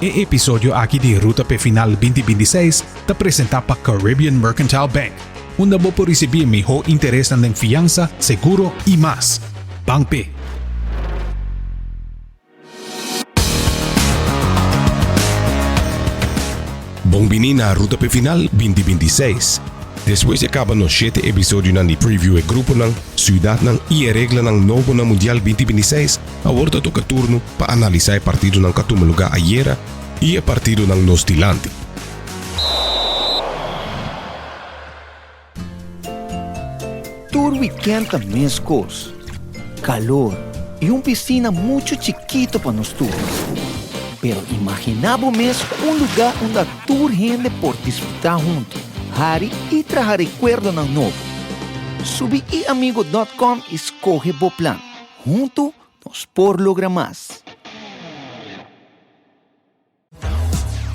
E episodio aqui de Ruta P Final 2026 está apresentado para Caribbean Mercantile Bank, onde você pode receber melhor interesse na fiança, seguro e mais. Bank P. Bom-vindo na Ruta P Final 2026. Depois de acabar nos 7 episódios de preview e grupo ng ciudad ng e regla ng novo na Mundial 2026, agora toca turno para analisar o partido ng katumuluga ayer e o partido ng Nostilante. Tour weekend a mescos, calor e piscina muito chiquito para nos turnos. Pero imaginaba mes lugar onde a tour gente por disfrutar junto, hari e trazer recuerdo ng novo. Subi iamigo.com e escoge o plan. Junto nos por lograr mais.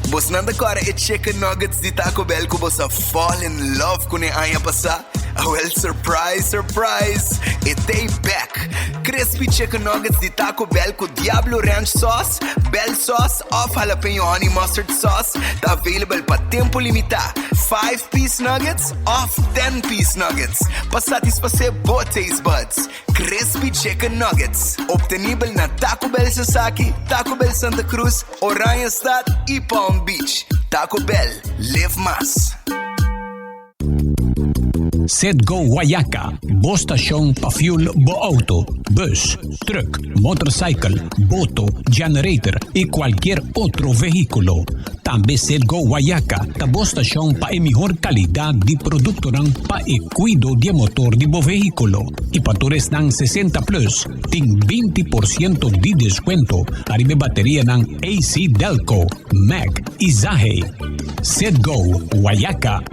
Bos nanda agora e chicken nuggets de Taco Bell que você fall in love com a anha passar. Well, surprise, surprise! It day back. Crispy chicken nuggets de Taco Bell com Diablo Ranch sauce, Bell sauce, off jalapeno honey mustard sauce. Tá available para tempo limitado. 5-piece nuggets, off 10-piece nuggets. Para satisfazer both taste buds. Crispy chicken nuggets. Obtenível na Taco Bell Sasaki, Taco Bell Santa Cruz, Oranjestad e Palm Beach. Taco Bell, live mas. Sedgo Guayaca, bo stasyon pa fuel bo auto, bus, truck, motorcycle, boto, generator y cualquier otro vehículo. También Sedgo Guayaca, bo stasyon pa mejor calidad de producto ng pa cuido de motor de bo vehículo. Y patores ng 60 plus, ting 20% de descuento. Arriba batería ng AC Delco, Mac y Zahe. Sedgo Guayaca.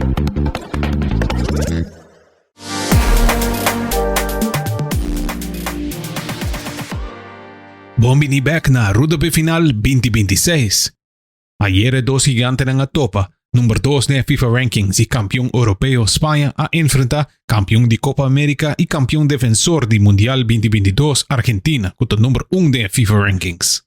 Bom-vindo back na Ruta P Final 2026. Ayer dos gigantes ng atopa, number 2 na FIFA Rankings y campeón europeo España a enfrentar campeón de Copa América y campeón defensor de Mundial 2022 Argentina contra number 1 de FIFA Rankings.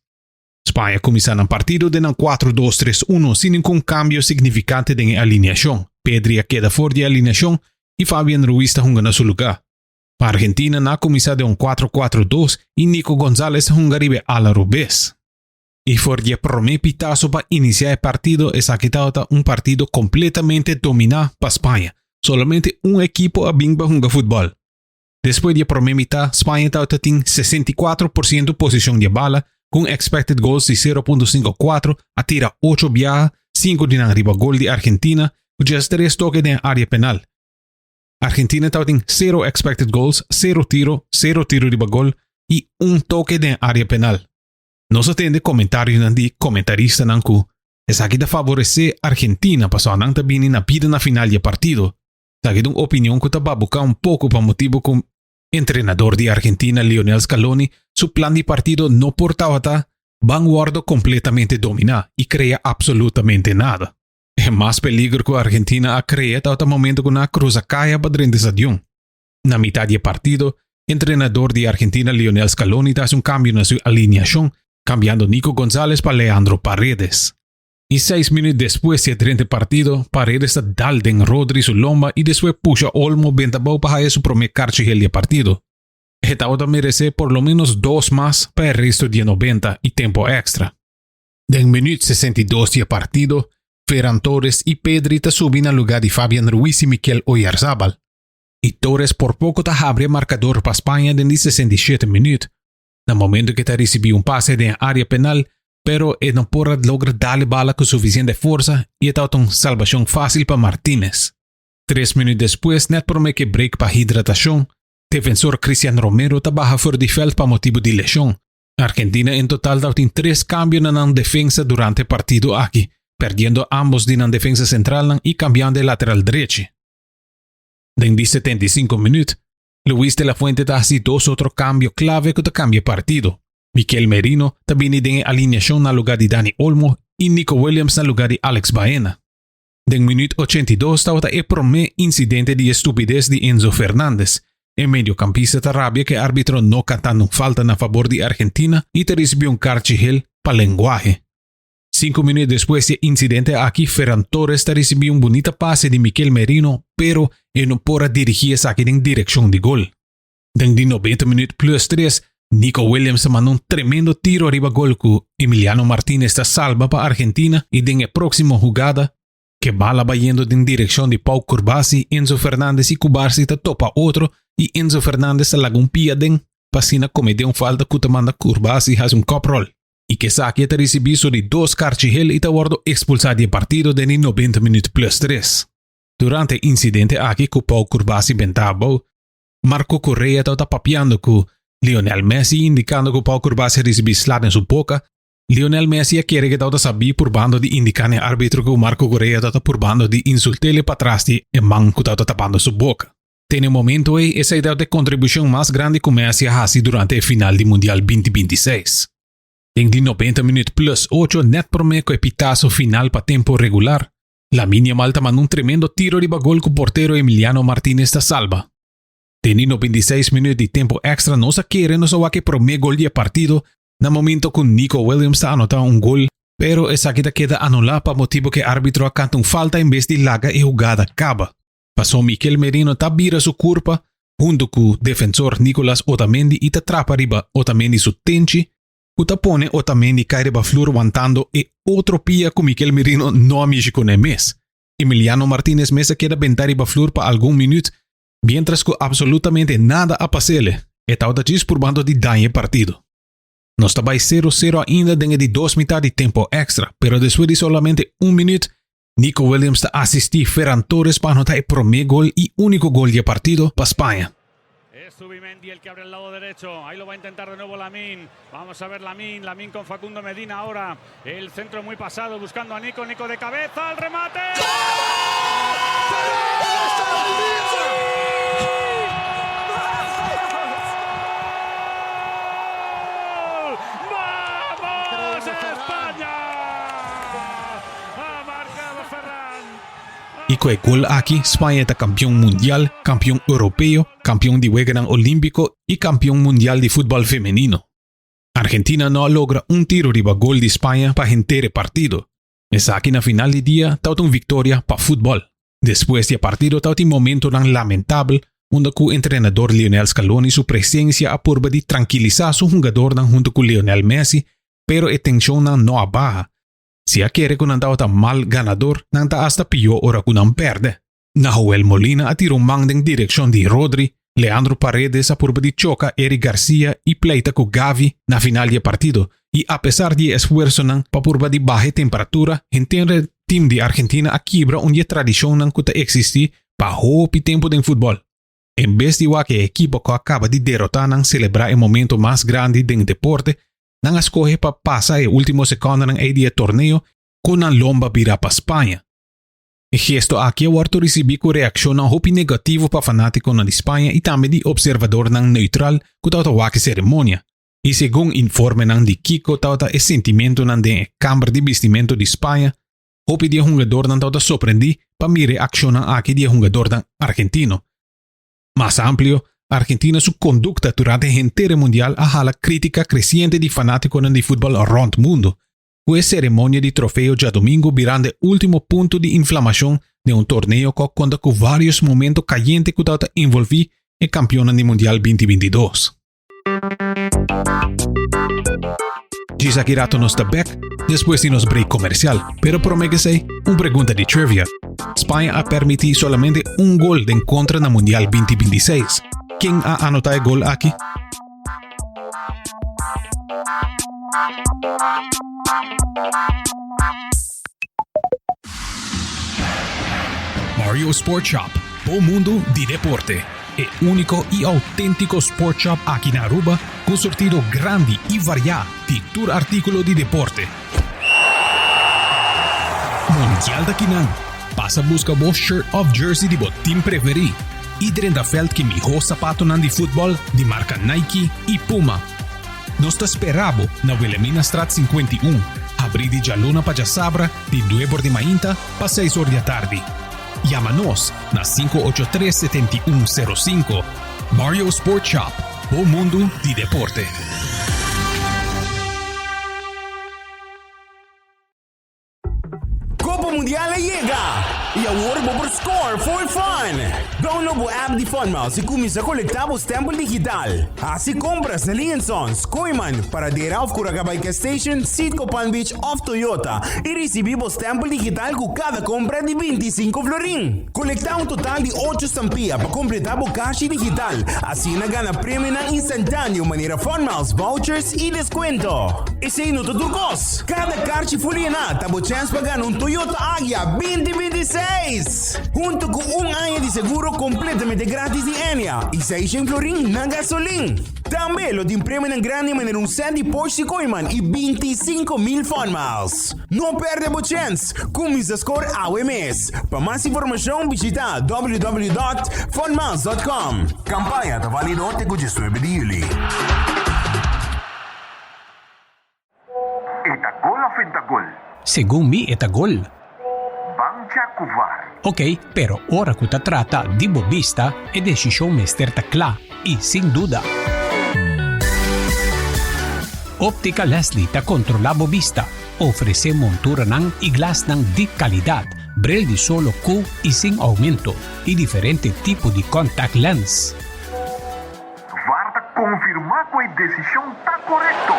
España comienza el partido de 4-2-3-1 sin ningún cambio significante de alineación. Pedri queda fuera de alineación y Fabián Ruiz está jugando su lugar. Para Argentina na comienza de 4-4-2 y Nico González jugaribe a la revés. Y por el primer pitazo para iniciar el partido es quitado un partido completamente dominado para España. Solamente un equipo a bimba juega fútbol. Después de la primera mitad, España tiene 64% posición de bala con expected goals de 0.54, atira 8 viajes, 5 de arriba gol de Argentina, con 3 toques de área penal. Argentina tiene 0 expected goals, 0 tiro de gol y 1 toque de área penal. No se atiende comentarios de comentaristas que es aquí de favorecer Argentina para nang tabini na pida na final de partido. Aquí una opinión que va a buscar un poco para motivo con entrenador de Argentina Lionel Scaloni, su plan de partido no portaba vanguardo completamente dominado y crea absolutamente nada. Es más peligro que Argentina ha creado hasta el momento con una cruzacaya para el estadio. Na mitad del partido, entrenador de Argentina Lionel Scaloni hace un cambio en su alineación, cambiando Nico González para Leandro Paredes. Y 6 minutos después del partido, Paredes da en Rodri su lomba y después puxa Olmo Bentabau para su primer carchigel de partido. Esta otra merece por lo menos 2 más para el resto de 90 y tiempo extra. En minuto 62 del partido, Ferran Torres y Pedri suben al lugar de Fabián Ruiz y Mikel Oyarzabal. Y Torres por poco abre marcador para España en 67 minutos. En el momento que recibió un pase de área penal, pero no puede lograr darle bala con suficiente fuerza y está una salvación fácil para Martínez. 3 minutos después, net por que break para hidratación, defensor Cristian Romero trabaja fuera de feld para motivo de lesión. Argentina en total tiene 3 cambios en la defensa durante el partido aquí, perdiendo ambos de la defensa central y cambiando de lateral derecho. En 75 minutos, Luis de la Fuente hace 2 otros cambios clave que cambia el partido. Mikel Merino también tiene alineación al lugar de Dani Olmo y Nico Williams al lugar de Alex Baena. En minuto 82 estaba el primer incidente de estupidez de Enzo Fernández, el mediocampista de Arabia que árbitro no cantando falta a favor de Argentina y te recibió un carchigel para lenguaje. 5 minutos después del incidente aquí, Ferran Torres recibió un bonito pase de Mikel Merino, pero no podrá dirigirse aquí en dirección de gol. En de 90 minutos plus 3, Nico Williams mandó un tremendo tiro arriba gol que Emiliano Martínez salva para Argentina y en la próxima jugada, que bala va yendo en dirección de Pau Curbasi, Enzo Fernández y Cubarsi topa otro y Enzo Fernández la un pia den pasina comete un falta que manda Curbasi hace un cop roll. Y que Saki te recibió sobre 2 carchigel y te guardó expulsado del partido de 90 minutos plus 3. Durante el incidente aquí que Pau Curbasi ventaba, Marco Correa estaba papeando con Lionel Messi indicando que Pau Curbasi recibió slap en su boca. Lionel Messi quiere que estaba sabía por bando de indicar al árbitro que Marco Correa estaba por bando de insultarle para atrás de el man que estaba tapando su boca. En el momento esa idea de contribución más grande que Messi hace durante el final del Mundial 2026. En de 90 minutos plus 8, net promedio el pitazo final para tiempo regular. Lamine Yamal mandó un tremendo tiro de gol con portero Emiliano Martínez salva. En 96 minutos de tiempo extra no se quiere no se va que promedio gol de partido. En el momento que Nico Williams anotó un gol, pero esa queda anulada por motivo que el árbitro acanta un falta en vez de larga y jugada acaba. Pasó Mikel Merino vira su curva junto con defensor Nicolás Otamendi y te atrapa arriba Otamendi su tenchi. Uta pone Otamendi cae de flor aguantando y otro pía con Mikel Merino no amigo con el mes. Emiliano Martínez Mesa queda ventar de flor para algún minuto, mientras que absolutamente nada a pasarle. Estaba por bando de daño partido. No estaba 0-0 ainda dentro de 2 mitad de tiempo extra, pero después de solamente 1 minuto, Nico Williams asistió Ferran Torres para anotar el primer gol y único gol de partido para España. Zubimendi el que abre el lado derecho, ahí lo va a intentar de nuevo Lamine, vamos a ver Lamine con Facundo Medina ahora, el centro muy pasado buscando a Nico de cabeza, al remate. ¡Vamos España! Ha marcado Ferran. Y con el gol aquí, España está campeón mundial, campeón europeo, campeón de Gran Olímpico y campeón mundial de fútbol femenino. Argentina no logra un tiro de gol de España para enterar el partido. Es aquí en la final del día, está una victoria para fútbol. Después del partido, está un momento tan lamentable, donde el entrenador Lionel Scaloni su presencia a purba de tranquilizar a su jugador junto con Lionel Messi, pero la tensión no abaja. Si quiere que un tan mal ganador, nanta hasta peor hora que un perde. Nahuel Molina tiró un man en dirección de Rodri, Leandro Paredes a purba de choca Eric García y pleita con Gavi na final del partido. Y a pesar de esfuerzo para purba de baja temperatura, entiende el team de Argentina a quiebra una tradición que existe para hopi tiempo de fútbol. En vez de que el equipo que acaba de derrotar celebrar el momento más grande del deporte, nan escoge para pasar el último segundo en el torneo con una lomba vira para España. El gesto aquí ha recibido reacción hopi negativo para fanáticos de España y también de observador neutral que tauta la ceremonia. Y según informe de Kiko tauta el sentimiento de Cámara de Vestimento de España, hopi de jugador tauta sorprendí para mi reacción aquí de jugador argentino. Más amplio, Argentina su conducta durante el entero mundial a la crítica creciente de fanáticos de fútbol around el mundo. Fue ceremonia de trofeo ya domingo virando el último punto de inflamación de un torneo que cuenta con varios momentos calientes que envolví el campeón del mundial 2022. Gisaki Rato nos está back después de nos break comercial, pero prométese una pregunta de trivia. España ha permitido solamente un gol de en contra en el mundial 2026. ¿Quién ha anotado el gol aquí? Mario Sport Shop, o mundo de deporte. El único y auténtico Sport Shop aquí en Aruba, con sortido grande y variado de todo artículo de deporte. Mundial de Quinan. Pasa busca vos shirt of jersey de vos team preferido. Y dentro felt que mejor zapato de fútbol de marca Nike y Puma. Nos te esperamos na Wilhelmina Strat 51. Abrir de Jaluna para Sabra de 9 de Mainta para 6 horas de tarde. Llámanos na 583-7105. Mario Sport Shop, o mundo de deporte. Copa Mundial llega e award mo por score for fun. Download mo app di Funmouse e começa a coletar o stampo digital. Assim compras na Liensons, Koiman, para dera of Curacabaica Station, Sitco Palm Beach of Toyota e receber o stampo digital com cada compra de 25 florin. Colectar um total de 8 estampillas para completar o caixa digital. Assim na gana prêmio na instantâneo maneira Funmouse, vouchers e desconto. E sem no turcos. Cada caixa folina tá bo chance para ganhar Toyota Agya 2026. Junto com ano de seguro completamente grátis de Enya e 600 florin na gasolina. Também lo de prêmio ng grande maneira set de Porsche Koiman e 25,000 Funmouse. Não perde a chance. Começa a score ao mês. Para mais informação, visita www.funmouse.com. Campanha está válida até 19 de julho. Etagol o fentagol? Según mi, etagol. Bancha kuvar. Ok, pero ora que ta trata di bobista e decisión mesterta cla y sin duda. Óptica Leslie ta controla bobista. Ofrece montura ng iglas ng di kalidad, brel di solo Q y sin aumento y diferente tipo de contact lens. Varta confirma que a decisão está correcto.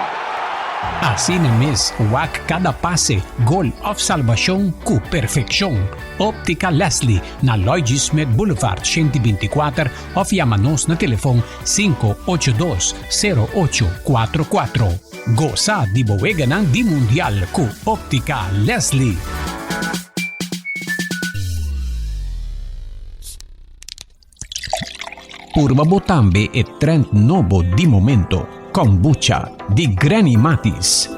Así mes, wak cada pase, gol of salvación cu perfección. Óptica Leslie na Lloyd Smith Boulevard 124 of llamanos na telefon 582-0844. Goza di boega ng di mundial cu Óptica Leslie. Purba Botambe e trend novo di momento. Kombucha di Granny Matis.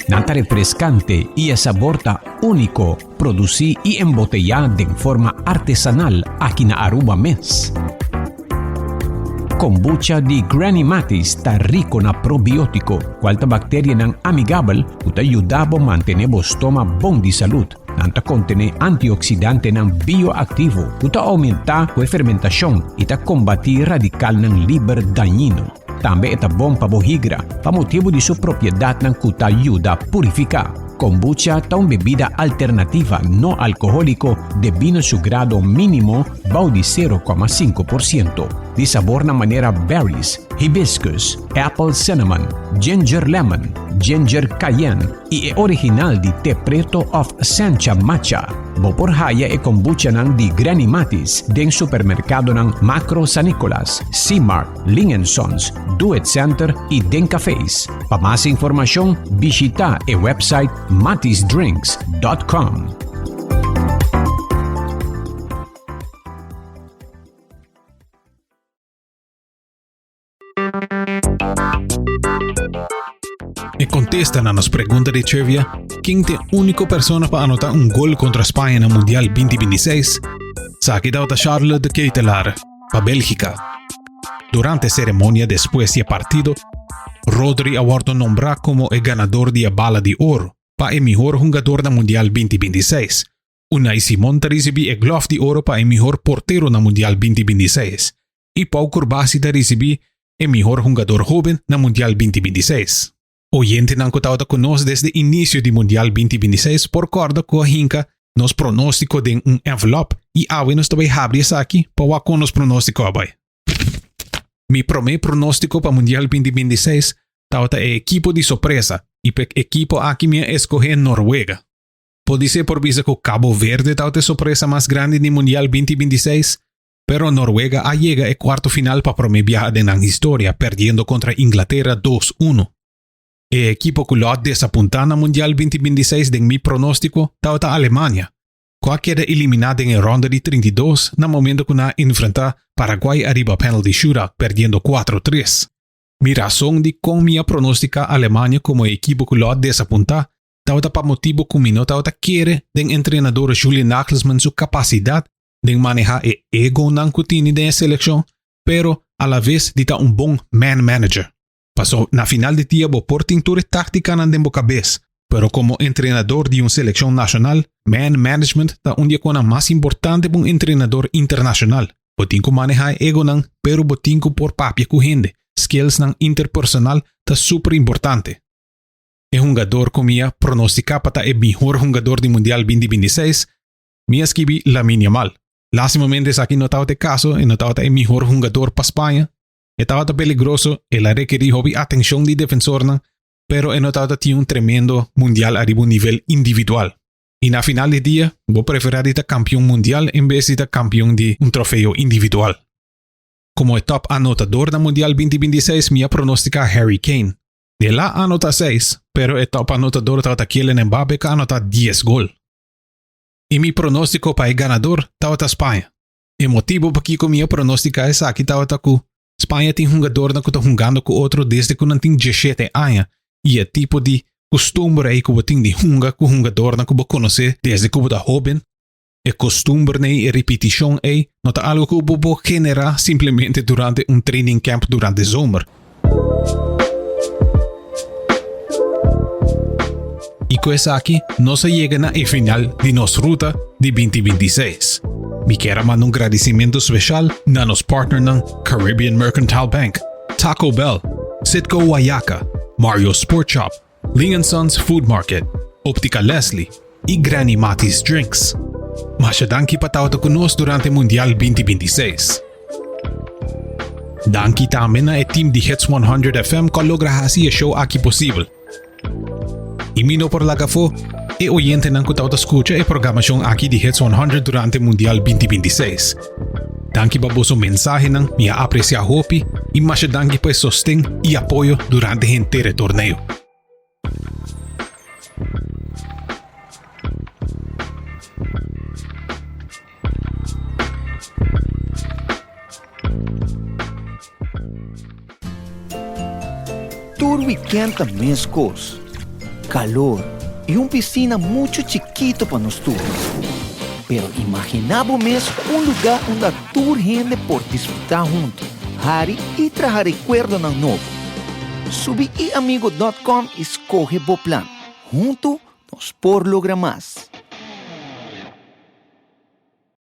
Nanta refrescante y el sabor único, producí y embotellada de forma artesanal aquí na Aruba mes. Kombucha di Granny Matis está rico na probiótico, cualta bacteria ng amigable, uta ayudabo mantener o stoma bon di salud. Nanta contene antioxidante ng bioactivo, uta aumenta a fermentación y ta combati radical ng liver dañino. Tambe eta bom pa bohigra, pa motivo di su propiedad ng kuta ayuda a purificar. Kombucha ta un bebida alternativa no alcohólico de vino su grado mínimo bau di 0,5%. Di sabor na manera berries, hibiscus, apple cinnamon, ginger lemon, ginger cayenne y original di te preto of Sencha Matcha. Boporhaya e kombucha ng di Granny Matis den supermerkado ng Macro San Nicolas, C-Mart, Lingsons, Do It Center y Den Cafés. Pa más informasyon, visita e website matisdrinks.com. E contesta na nos pregunta de trivia quem te única persona para anotar um gol contra Espanha no Mundial 2026. Saki daw ta Charlotte de Keitelar, para Bélgica. Durante a cerimônia después del partido, Rodri awardó nombrar como el ganador de la Bala de Oro para el mejor jugador del Mundial 2026. Unai Simón recibió el Glove de Oro para el mejor portero del Mundial 2026. Y Pau Curbasi recibió el mejor jugador joven del Mundial 2026. Oyente ng kutawta kunos desde inicio del Mundial 2026 por corda ko hinka nos pronóstico de un envelope y awe nos tabay habri sa aquí para con nos pronóstico abay. Mi primer pronóstico para Mundial 2026 tawta e equipo de sorpresa y pe equipo aquí me escoge Noruega. Pode ser por visa que Cabo Verde tawta sorpresa más grande del Mundial 2026, pero Noruega llega el cuarto final para primer viaje en la historia perdiendo contra Inglaterra 2-1. El equipo que lo desapunta en el Mundial 2026 de mi pronóstico tauta Alemania, que queda eliminada en el ronda de 32 en el momento que na enfrenta Paraguay arriba penalty shootout perdiendo 4-3. Mi razón de con mi pronóstica Alemania como equipo que lo desapunta tauta pa motivo que mi no tauta quiere del entrenador Julian Nagelsmann su capacidad de manejar el ego ng kutini de selección, pero a la vez de un buen man manager. Pasó na final de tiempo por tintura táctica en dembo cabeza, pero como entrenador de una selección nacional, man management está un día más importante para un entrenador internacional. Botinko maneja ego nang, pero botinko por papia ku gente. Skills nang interpersonal está super importante. é jogador que minha pronostica para é melhor jogador do Mundial 2026, minha escrevi Lamine Yamal. Lastimamente aqui não estava de caso e não estava é melhor jogador para Espanha. Estava peligroso, ele requeria a atenção de defensor, pero não estava tinha tremendo Mundial a nível individual. E na final de dia, vou preferir ser campeão mundial em vez de ser campeão de troféu individual. Como top anotador do Mundial 2026, minha pronostica Harry Kane. De lá anota 6, pero top anotador estava Kylian Mbappé que anota 10 gol. E mi pronóstico para el ganador estava Espanha. O motivo para que minha pronostica é que estava que Espanha tem jogador que está jogando com outro desde que não tem 17 anos e é tipo de costumbre aí que eu tenho de jogar com jogador que eu conhecer desde que eu era jovem. E costumbre e repetição aí não é algo que eu vou generar simplesmente durante training camp durante o zomer. E com isso aqui, nós chegamos na final de nossa ruta de 2026. Me quero mandar agradecimento especial a nosso partner ng Caribbean Mercantile Bank, Taco Bell, Citgo Wayaka, Mario Sport Shop, Ling & Sons Food Market, Optica Leslie e Granny Matis Drinks. Masyadangki patawta ko nos durante Mundial 2026. Danki tamin na team di Hits 100 FM que lograhasi a show aqui possível. Imino por lagafo, e oyente ng kutauta escucha e programasyong aqui di Hits 100 durante Mundial 2026. Danki baboso mensahe ng minha aprecia hopi e masyadangki pa sosteng e apoyo durante entere torneo. Tour Weekend também escos. Calor e piscina muito chiquito para nós todos. Pero imaginamos mesmo lugar onde tour gente por disfrutar junto. Hari e trazer recuerdo ng novo. Subi iamigo.com e escoge o plan. Junto nos por lograr mais.